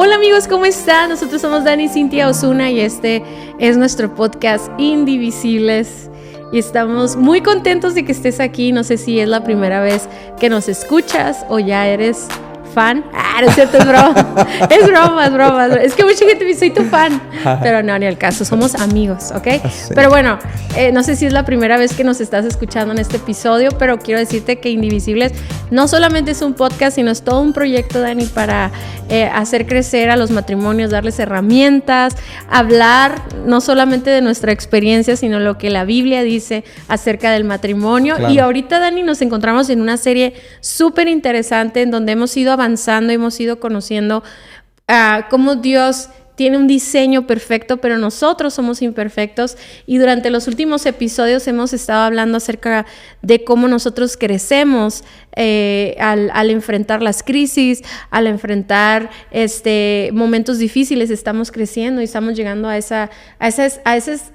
Hola amigos, ¿cómo están? Nosotros somos Dani y Cintia Osuna y este es nuestro podcast Indivisibles. Y estamos muy contentos de que estés aquí. No sé si es la primera vez que nos escuchas o ya eres fan. No es cierto, es broma. Es broma. Es que mucha gente me dice, soy tu fan. Pero no, ni al caso, somos amigos, ¿ok? Sí. Pero bueno, no sé si es la primera vez que nos estás escuchando en este episodio, pero quiero decirte que Indivisibles no solamente es un podcast, sino es todo un proyecto, Dani, para hacer crecer a los matrimonios, darles herramientas, hablar no solamente de nuestra experiencia, sino lo que la Biblia dice acerca del matrimonio. Claro. Y ahorita, Dani, nos encontramos en una serie súper interesante en donde hemos ido avanzando, hemos ido conociendo cómo Dios tiene un diseño perfecto, pero nosotros somos imperfectos. Y durante los últimos episodios hemos estado hablando acerca de cómo nosotros crecemos al enfrentar las crisis, al enfrentar momentos difíciles. Estamos creciendo y estamos llegando a esa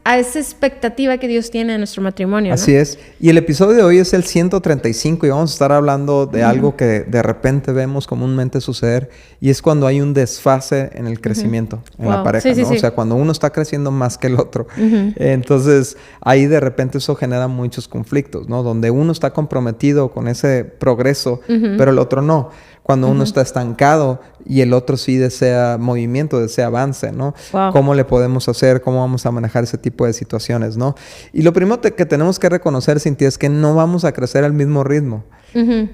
expectativa que Dios tiene de nuestro matrimonio, ¿no? Así es. Y el episodio de hoy es el 135 y vamos a estar hablando de algo que de repente vemos comúnmente suceder, y es cuando hay un desfase en el crecimiento en la pareja, ¿no? O sea, cuando uno está creciendo más que el otro. Entonces, ahí de repente eso genera muchos conflictos, ¿no? Donde uno está comprometido con ese progreso, pero el otro no. Cuando uno está estancado y el otro sí desea movimiento, desea avance, ¿no? ¿Cómo le podemos hacer? ¿Cómo vamos a manejar ese tipo de situaciones, no? Y lo primero que tenemos que reconocer, Cintia, es que no vamos a crecer al mismo ritmo.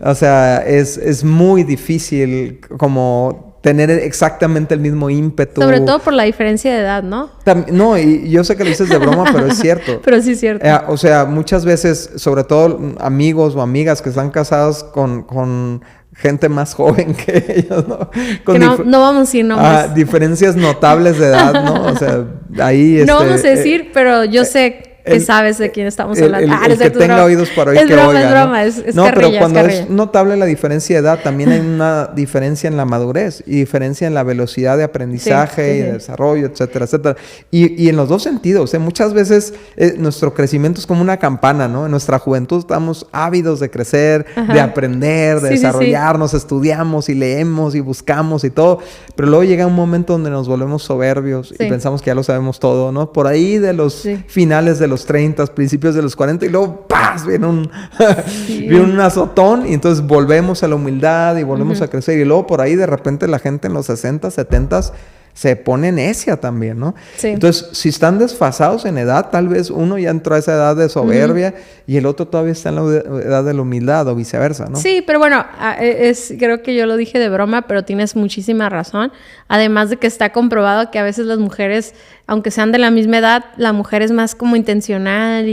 O sea, es muy difícil como tener exactamente el mismo ímpetu. Sobre todo por la diferencia de edad, ¿no? No, y yo sé que lo dices de broma, pero es cierto. Pero sí es cierto. O sea, muchas veces, sobre todo amigos o amigas que están casados con gente más joven que ellos, ¿no? Que no vamos a decir nombres. Diferencias notables de edad, ¿no? O sea, ahí... No vamos a decir, pero yo sé que sabes de quién estamos hablando. El que tenga oídos para oír que oiga. Es broma, ¿no? Es no, carrilla, pero cuando es notable la diferencia de edad, también hay una diferencia en la madurez y diferencia en la velocidad de aprendizaje y de desarrollo, etcétera, etcétera. Y en los dos sentidos, muchas veces nuestro crecimiento es como una campana, ¿no? En nuestra juventud estamos ávidos de crecer, de aprender, de desarrollarnos, estudiamos y leemos y buscamos y todo, pero luego llega un momento donde nos volvemos soberbios y pensamos que ya lo sabemos todo, ¿no? Por ahí de los finales de los 30, principios de los 40, y luego ¡paz! Viene un azotón, y entonces volvemos a la humildad y volvemos a crecer, y luego por ahí de repente la gente en los 60, 70 se pone necia también, ¿no? Sí. Entonces, si están desfasados en edad, tal vez uno ya entró a esa edad de soberbia y el otro todavía está en la edad de la humildad o viceversa, ¿no? Sí, pero bueno, creo que yo lo dije de broma, pero tienes muchísima razón. Además de que está comprobado que a veces las mujeres, aunque sean de la misma edad, la mujer es más como intencional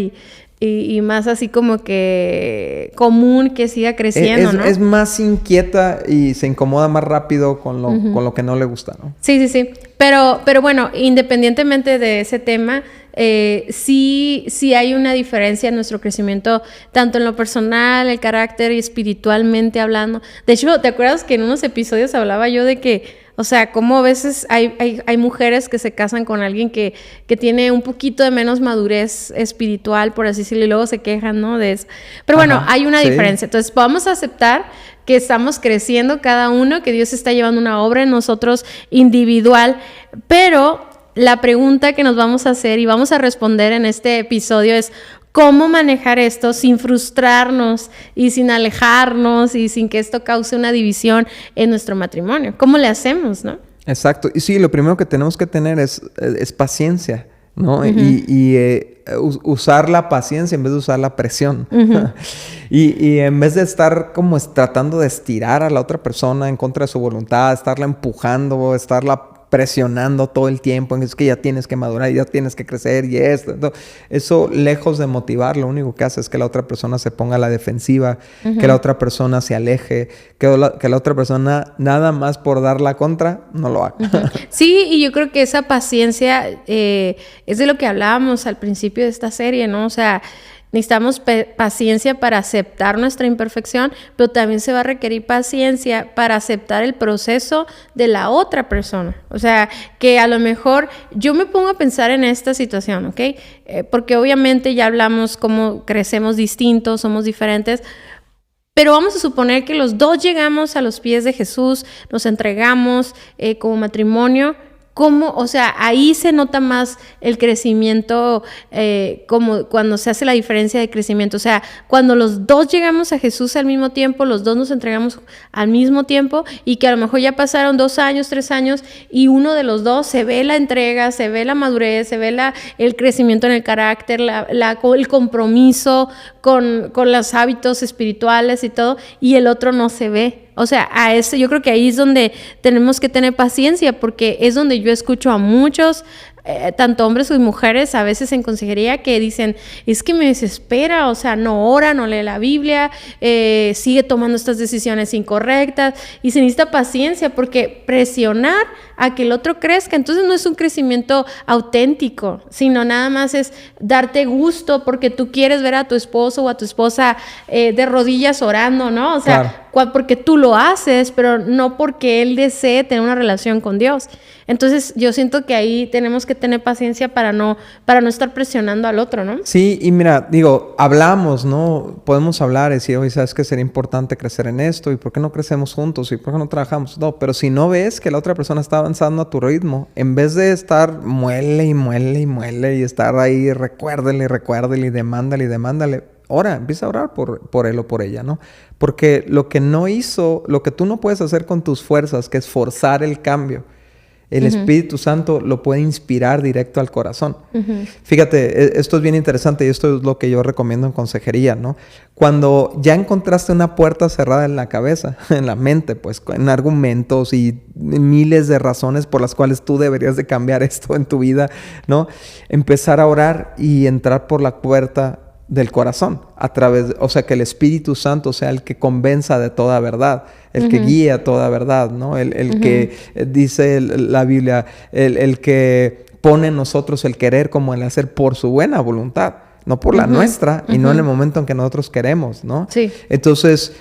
y más así como que común que siga creciendo, ¿no? Es más inquieta y se incomoda más rápido con lo que no le gusta, ¿no? Sí. Pero bueno, independientemente de ese tema, sí hay una diferencia en nuestro crecimiento, tanto en lo personal, el carácter y espiritualmente hablando. De hecho, ¿te acuerdas que en unos episodios hablaba yo de que, o sea, cómo a veces hay mujeres que se casan con alguien que tiene un poquito de menos madurez espiritual, por así decirlo, y luego se quejan, ¿no? De eso. Pero bueno, hay una diferencia. Entonces, vamos a aceptar que estamos creciendo cada uno, que Dios está llevando una obra en nosotros individual, pero la pregunta que nos vamos a hacer y vamos a responder en este episodio es: ¿cómo manejar esto sin frustrarnos y sin alejarnos y sin que esto cause una división en nuestro matrimonio? ¿Cómo le hacemos, no? Exacto. Y sí, lo primero que tenemos que tener es paciencia, ¿no? Y usar la paciencia en vez de usar la presión. Y en vez de estar como tratando de estirar a la otra persona en contra de su voluntad, estarla empujando, estarla presionando todo el tiempo, es que ya tienes que madurar, ya tienes que crecer y esto. Entonces, eso, lejos de motivar, lo único que hace es que la otra persona se ponga a la defensiva, que la otra persona se aleje, que la otra persona, nada más por dar la contra, no lo haga. Sí, y yo creo que esa paciencia es de lo que hablábamos al principio de esta serie, ¿no? O sea, necesitamos paciencia para aceptar nuestra imperfección, pero también se va a requerir paciencia para aceptar el proceso de la otra persona. O sea, que a lo mejor yo me pongo a pensar en esta situación, ¿ok? Porque obviamente ya hablamos cómo crecemos distintos, somos diferentes, Pero vamos a suponer que los dos llegamos a los pies de Jesús, nos entregamos como matrimonio. ¿Cómo? O sea, ahí se nota más el crecimiento, como cuando se hace la diferencia de crecimiento. O sea, cuando los dos llegamos a Jesús al mismo tiempo, los dos nos entregamos al mismo tiempo, y que a lo mejor ya pasaron 2 años, 3 años, y uno de los dos se ve la entrega, se ve la madurez, se ve el crecimiento en el carácter, el compromiso con los hábitos espirituales y todo, y el otro no se ve. O sea, yo creo que ahí es donde tenemos que tener paciencia, porque es donde yo escucho a muchos, tanto hombres como mujeres, a veces en consejería, que dicen, es que me desespera, o sea, no ora, no lee la Biblia, sigue tomando estas decisiones incorrectas, y se necesita paciencia, porque presionar a que el otro crezca, entonces no es un crecimiento auténtico, sino nada más es darte gusto porque tú quieres ver a tu esposo o a tu esposa de rodillas orando, ¿no? O sea, claro, porque tú lo haces, pero no porque él desee tener una relación con Dios. Entonces yo siento que ahí tenemos que tener paciencia para no estar presionando al otro, ¿no? Sí, y mira, digo, hablamos, ¿no? Podemos hablar y decir, oye, ¿sabes qué? Sería importante crecer en esto, ¿y por qué no crecemos juntos? ¿Y por qué no trabajamos? No, pero si no ves que la otra persona está avanzando a tu ritmo, en vez de estar muele y estar ahí, recuérdele y demándale, empieza a orar por él o por ella, ¿no? Porque lo que tú no puedes hacer con tus fuerzas, que es forzar el cambio, el Espíritu Santo lo puede inspirar directo al corazón. Fíjate, esto es bien interesante y esto es lo que yo recomiendo en consejería, ¿no? Cuando ya encontraste una puerta cerrada en la cabeza, en la mente, pues, en argumentos y miles de razones por las cuales tú deberías de cambiar esto en tu vida, ¿no? Empezar a orar y entrar por la puerta del corazón, o sea, que el Espíritu Santo sea el que convenza de toda verdad, el que guía a toda verdad, ¿no? El que dice la Biblia, el que pone en nosotros el querer como el hacer por su buena voluntad, no por la nuestra, y no en el momento en que nosotros queremos, ¿no? Sí. Entonces,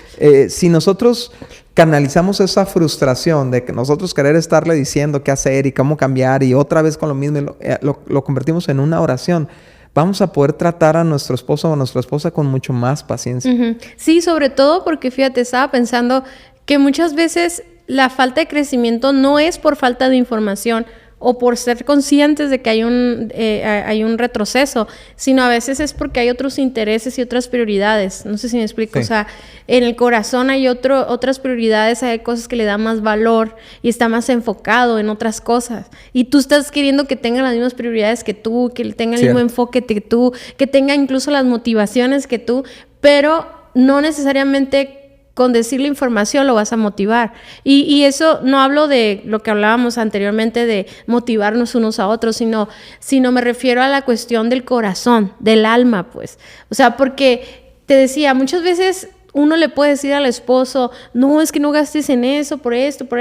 si nosotros canalizamos esa frustración de que nosotros querer estarle diciendo qué hacer y cómo cambiar y otra vez con lo mismo, lo convertimos en una oración, vamos a poder tratar a nuestro esposo o a nuestra esposa con mucho más paciencia. Sí, sobre todo porque, fíjate, estaba pensando que muchas veces la falta de crecimiento no es por falta de información o por ser conscientes de que hay un retroceso, sino a veces es porque hay otros intereses y otras prioridades. No sé si me explico. Sí. O sea, en el corazón hay otras prioridades, hay cosas que le dan más valor y está más enfocado en otras cosas. Y tú estás queriendo que tengan las mismas prioridades que tú, que tengan el mismo enfoque que tú, que tenga incluso las motivaciones que tú, pero no necesariamente con decir la información lo vas a motivar. Y eso no hablo de lo que hablábamos anteriormente de motivarnos unos a otros, sino me refiero a la cuestión del corazón, del alma, pues. O sea, porque te decía, muchas veces uno le puede decir al esposo, no, es que no gastes en eso, por esto. O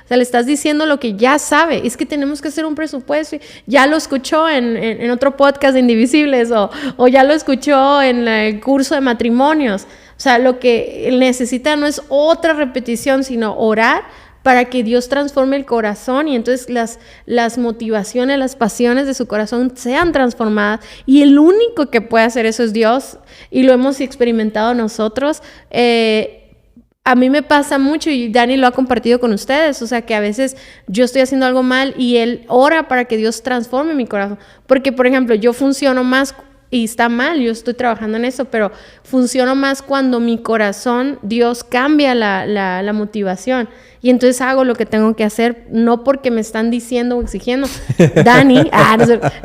sea, le estás diciendo lo que ya sabe. Es que tenemos que hacer un presupuesto. Ya lo escuchó en otro podcast de Indivisibles o ya lo escuchó en el curso de matrimonios. O sea, lo que necesita no es otra repetición, sino orar para que Dios transforme el corazón y entonces las motivaciones, las pasiones de su corazón sean transformadas. Y el único que puede hacer eso es Dios, y lo hemos experimentado nosotros. A mí me pasa mucho, y Dani lo ha compartido con ustedes, o sea, que a veces yo estoy haciendo algo mal y él ora para que Dios transforme mi corazón. Porque, por ejemplo, yo funciono más, y está mal, yo estoy trabajando en eso, pero funciono más cuando mi corazón, Dios cambia la motivación. Y entonces hago lo que tengo que hacer, no porque me están diciendo o exigiendo, Dani,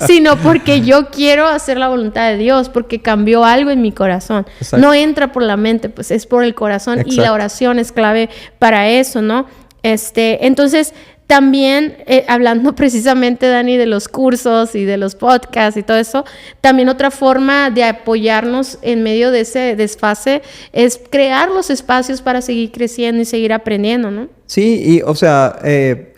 sino porque yo quiero hacer la voluntad de Dios, porque cambió algo en mi corazón. Exacto. No entra por la mente, pues es por el corazón. Exacto. Y la oración es clave para eso, ¿no? Entonces, también, hablando precisamente, Dani, de los cursos y de los podcasts y todo eso, también otra forma de apoyarnos en medio de ese desfase es crear los espacios para seguir creciendo y seguir aprendiendo, ¿no? Sí, y o sea,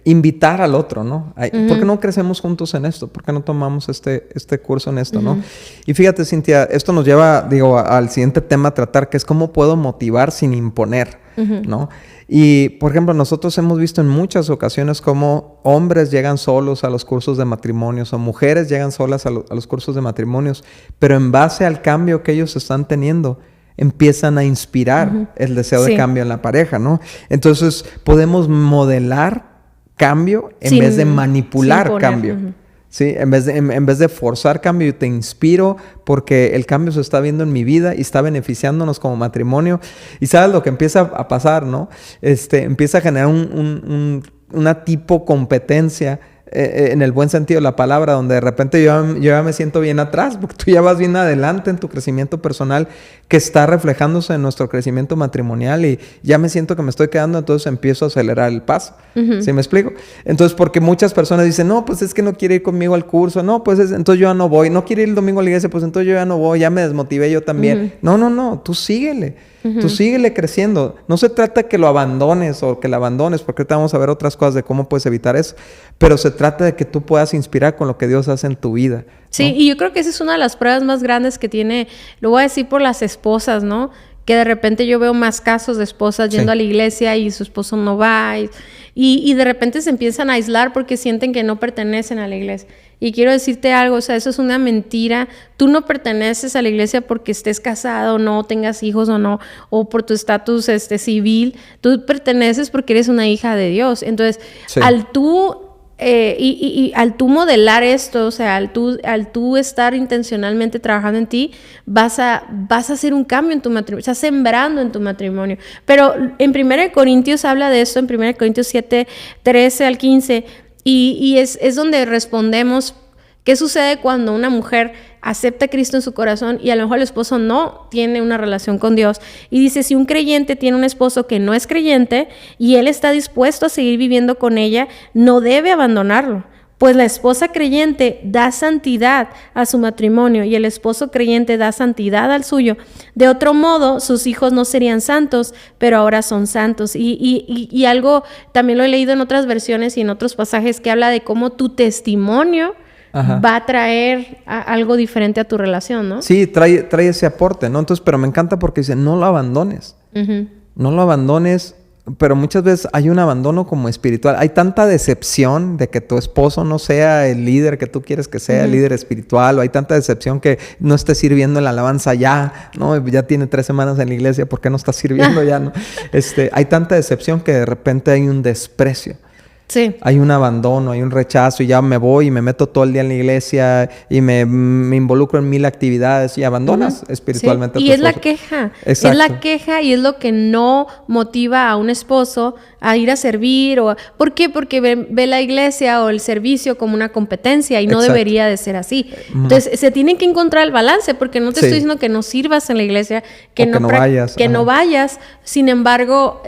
invitar al otro, ¿no? ¿Por qué no crecemos juntos en esto? ¿Por qué no tomamos este curso en esto, no? Y fíjate, Cintia, esto nos lleva, al siguiente tema a tratar, que es cómo puedo motivar sin imponer, ¿no? Y, por ejemplo, nosotros hemos visto en muchas ocasiones cómo hombres llegan solos a los cursos de matrimonios o mujeres llegan solas a los cursos de matrimonios, pero en base al cambio que ellos están teniendo, empiezan a inspirar el deseo de cambio en la pareja, ¿no? Entonces, podemos modelar cambio en vez de manipular cambio. Sí, en vez de forzar cambio, yo te inspiro porque el cambio se está viendo en mi vida y está beneficiándonos como matrimonio. Y sabes lo que empieza a pasar, ¿no? Empieza a generar una tipo competencia en el buen sentido de la palabra, donde de repente yo ya me siento bien atrás, porque tú ya vas bien adelante en tu crecimiento personal, que está reflejándose en nuestro crecimiento matrimonial, y ya me siento que me estoy quedando, entonces empiezo a acelerar el paso. ¿Sí me explico? Entonces, porque muchas personas dicen, no, pues es que no quiere ir conmigo al curso, no, pues entonces yo ya no voy, no quiere ir el domingo a la iglesia, pues entonces yo ya no voy, ya me desmotivé yo también. No, tú síguele. Tú síguele creciendo. No se trata que lo abandones o que la abandones, porque ahorita vamos a ver otras cosas de cómo puedes evitar eso. Pero se trata de que tú puedas inspirar con lo que Dios hace en tu vida, ¿no? Sí, y yo creo que esa es una de las pruebas más grandes que tiene, lo voy a decir por las esposas, ¿no? Que de repente yo veo más casos de esposas yendo a la iglesia y su esposo no va. Y de repente se empiezan a aislar porque sienten que no pertenecen a la iglesia. Y quiero decirte algo, o sea, eso es una mentira. Tú no perteneces a la iglesia porque estés casado o no, tengas hijos o no, o por tu estatus civil. Tú perteneces porque eres una hija de Dios. Entonces, al tú al tú modelar esto, o sea, al tú estar intencionalmente trabajando en ti, vas a hacer un cambio en tu matrimonio, estás sembrando en tu matrimonio. Pero en 1 Corintios habla de esto, en 1 Corintios 7, 13 al 15, y es donde respondemos qué sucede cuando una mujer acepta a Cristo en su corazón y a lo mejor el esposo no tiene una relación con Dios. Y dice, si un creyente tiene un esposo que no es creyente y él está dispuesto a seguir viviendo con ella, no debe abandonarlo. Pues la esposa creyente da santidad a su matrimonio y el esposo creyente da santidad al suyo. De otro modo, sus hijos no serían santos, pero ahora son santos. Y algo, también lo he leído en otras versiones y en otros pasajes, que habla de cómo tu testimonio va a traer algo diferente a tu relación, ¿no? Sí, trae ese aporte, ¿no? Entonces, pero me encanta porque dice, no lo abandones. No lo abandones. Pero muchas veces hay un abandono como espiritual. Hay tanta decepción de que tu esposo no sea el líder que tú quieres que sea, el líder espiritual. O hay tanta decepción que no esté sirviendo en la alabanza ya, ¿no? Ya tiene 3 semanas en la iglesia, ¿por qué no está sirviendo ya, no? Hay tanta decepción que de repente hay un desprecio. Sí. Hay un abandono, hay un rechazo, y ya me voy y me meto todo el día en la iglesia y me involucro en 1000 actividades y abandonas espiritualmente a tu esposo. Y es la queja. Exacto. Es la queja y es lo que no motiva a un esposo a ir a servir. ¿Por qué? Porque ve la iglesia o el servicio como una competencia y no debería de ser así. Entonces, se tiene que encontrar el balance, porque no te estoy diciendo que no sirvas en la iglesia, que no vayas. Que no vayas. Sin embargo,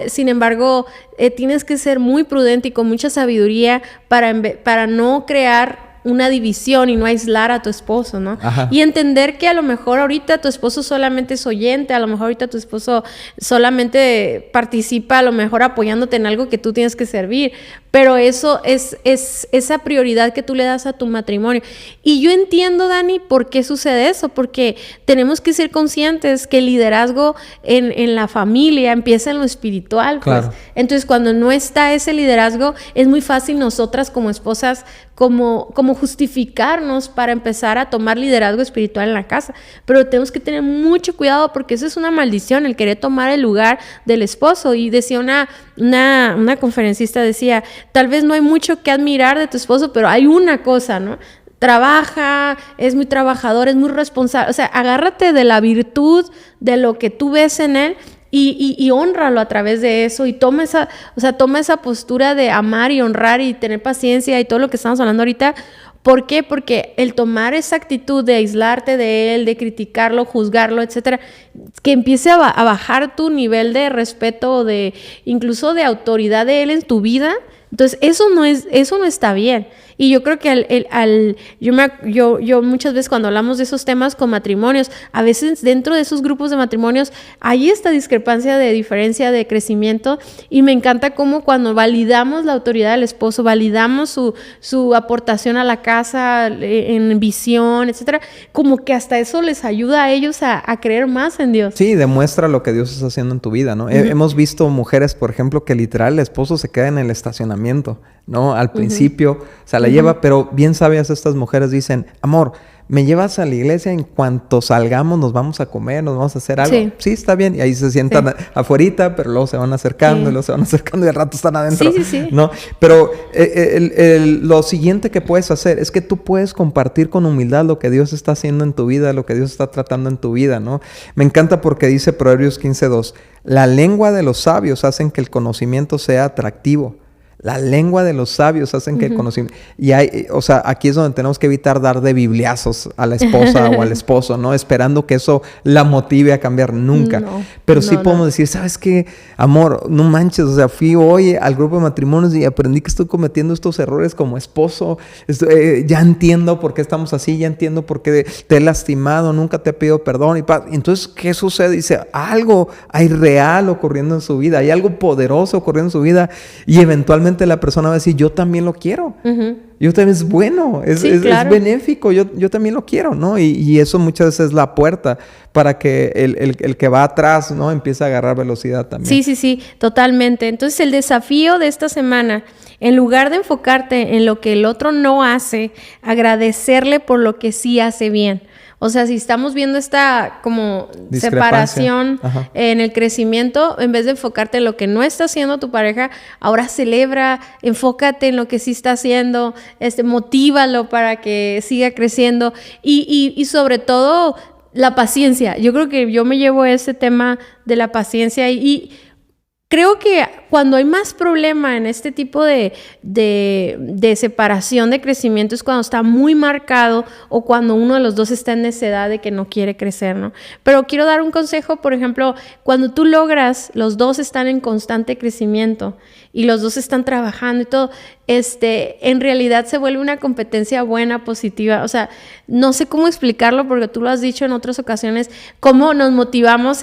tienes que ser muy prudente y con mucha sabiduría para no crear una división y no aislar a tu esposo, ¿no? Y entender que a lo mejor ahorita tu esposo solamente es oyente, a lo mejor ahorita tu esposo solamente participa, a lo mejor apoyándote en algo que tú tienes que servir, pero eso es esa prioridad que tú le das a tu matrimonio. Y yo entiendo, Dani, por qué sucede eso, porque tenemos que ser conscientes que el liderazgo en la familia empieza en lo espiritual, pues. Claro. Entonces, cuando no está ese liderazgo, es muy fácil nosotras como esposas como justificarnos para empezar a tomar liderazgo espiritual en la casa. Pero tenemos que tener mucho cuidado, porque eso es una maldición, el querer tomar el lugar del esposo. Y decía una conferencista, decía, tal vez no hay mucho que admirar de tu esposo, pero hay una cosa, ¿no? Trabaja, es muy trabajador, es muy responsable. O sea, agárrate de la virtud de lo que tú ves en él y hónralo a través de eso, y toma esa postura de amar y honrar y tener paciencia y todo lo que estamos hablando ahorita. ¿Por qué? Porque el tomar esa actitud de aislarte de él, de criticarlo, juzgarlo, etcétera, que empiece a bajar tu nivel de respeto o incluso de autoridad de él en tu vida. Entonces, eso no está bien. Y yo creo que yo muchas veces cuando hablamos de esos temas con matrimonios, a veces dentro de esos grupos de matrimonios hay esta discrepancia de diferencia de crecimiento, y me encanta cómo cuando validamos la autoridad del esposo, validamos su aportación a la casa en visión, etcétera, como que hasta eso les ayuda a ellos a creer más en Dios. Sí, demuestra lo que Dios está haciendo en tu vida, ¿no? Hemos visto mujeres, por ejemplo, que literal el esposo se queda en el estacionamiento, ¿no? Al principio, o sea, la lleva, pero bien sabias estas mujeres dicen, amor, ¿me llevas a la iglesia? En cuanto salgamos nos vamos a comer, nos vamos a hacer algo. Sí, está bien. Y ahí se sientan afuerita, pero luego se van acercando, y luego se van acercando y al rato están adentro. Sí. ¿No? Pero lo siguiente que puedes hacer es que tú puedes compartir con humildad lo que Dios está haciendo en tu vida, lo que Dios está tratando en tu vida, ¿no? Me encanta porque dice Proverbios 15:2, la lengua de los sabios hacen que el conocimiento sea atractivo. La lengua de los sabios hacen que el conocimiento... Y aquí es donde tenemos que evitar dar de bibliazos a la esposa o al esposo, ¿no? Esperando que eso la motive a cambiar. Nunca. Pero sí podemos decir, ¿sabes qué? Amor, no manches. O sea, fui hoy al grupo de matrimonios y aprendí que estoy cometiendo estos errores como esposo. Ya entiendo por qué estamos así. Ya entiendo por qué te he lastimado. Nunca te he pedido perdón. Entonces, ¿qué sucede? Dice, algo hay real ocurriendo en su vida. Hay algo poderoso ocurriendo en su vida. Y eventualmente la persona va a decir, yo también lo quiero. Yo también es bueno, es benéfico, yo también lo quiero, ¿no? Y eso muchas veces es la puerta para que el que va atrás, ¿no? Empiece a agarrar velocidad también. Sí, totalmente. Entonces el desafío de esta semana, en lugar de enfocarte en lo que el otro no hace, agradecerle por lo que sí hace bien. O sea, si estamos viendo esta como separación en el crecimiento, en vez de enfocarte en lo que no está haciendo tu pareja, ahora celebra, enfócate en lo que sí está haciendo, motívalo para que siga creciendo y sobre todo la paciencia. Yo creo que yo me llevo ese tema de la paciencia y creo que cuando hay más problema en este tipo de separación de crecimiento es cuando está muy marcado o cuando uno de los dos está en necedad de que no quiere crecer, ¿no? Pero quiero dar un consejo, por ejemplo, cuando tú logras, los dos están en constante crecimiento y los dos están trabajando y todo, en realidad se vuelve una competencia buena, positiva. O sea, no sé cómo explicarlo porque tú lo has dicho en otras ocasiones, cómo nos motivamos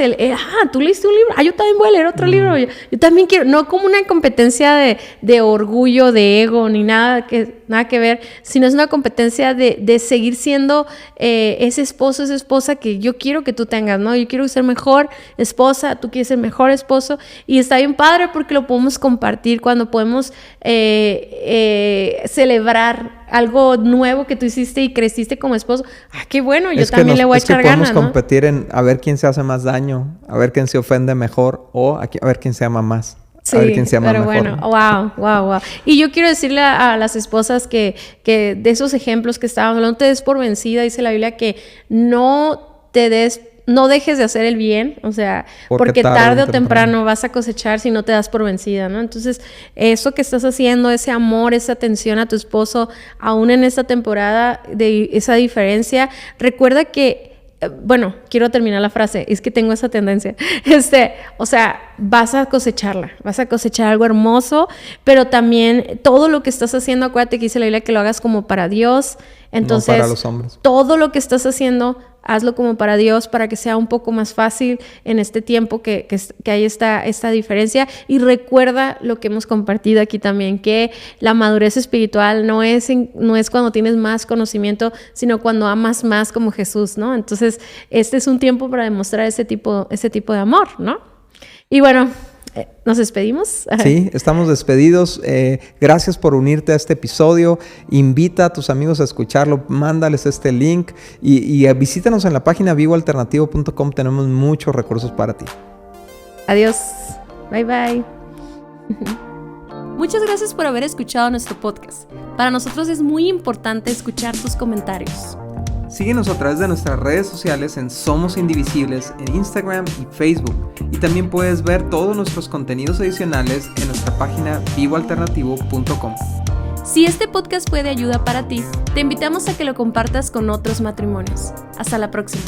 tú leíste un libro, yo también voy a leer otro libro, yo también quiero, no como una competencia de orgullo, de ego, ni nada que ver, sino es una competencia de seguir siendo ese esposo, esa esposa que yo quiero que tú tengas, ¿no? Yo quiero ser mejor esposa, tú quieres ser mejor esposo, y está bien padre porque lo podemos compartir cuando podemos celebrar algo nuevo que tú hiciste y creciste como esposo. Qué bueno, yo también le voy a echar ganas, ¿no? Podemos competir en a ver quién se hace más daño, a ver quién se ofende mejor o a ver quién se ama más. Sí, a ver quién se ama mejor. Bueno, wow. Y yo quiero decirle a las esposas que de esos ejemplos que estábamos hablando, no te des por vencida. Dice la Biblia que no dejes de hacer el bien, o sea, porque tarde o temprano vas a cosechar si no te das por vencida, ¿no? Entonces, eso que estás haciendo, ese amor, esa atención a tu esposo, aún en esta temporada de esa diferencia, recuerda que quiero terminar la frase, es que tengo esa tendencia, o sea, vas a cosechar algo hermoso, pero también todo lo que estás haciendo, acuérdate que dice la Biblia que lo hagas como para Dios, entonces, no para los hombres. Todo lo que estás haciendo, hazlo como para Dios, para que sea un poco más fácil en este tiempo que hay esta diferencia. Y recuerda lo que hemos compartido aquí también, que la madurez espiritual no es cuando tienes más conocimiento, sino cuando amas más como Jesús, ¿no? Entonces, este es un tiempo para demostrar ese tipo de amor, ¿no? Y bueno, ¿nos despedimos? Sí, estamos despedidos. Gracias por unirte a este episodio. Invita a tus amigos a escucharlo. Mándales este link y visítanos en la página vivoalternativo.com. Tenemos muchos recursos para ti. Adiós. Bye. Muchas gracias por haber escuchado nuestro podcast. Para nosotros es muy importante escuchar tus comentarios. Síguenos a través de nuestras redes sociales en Somos Indivisibles, en Instagram y Facebook. Y también puedes ver todos nuestros contenidos adicionales en nuestra página vivoalternativo.com. Si este podcast fue de ayuda para ti, te invitamos a que lo compartas con otros matrimonios. Hasta la próxima.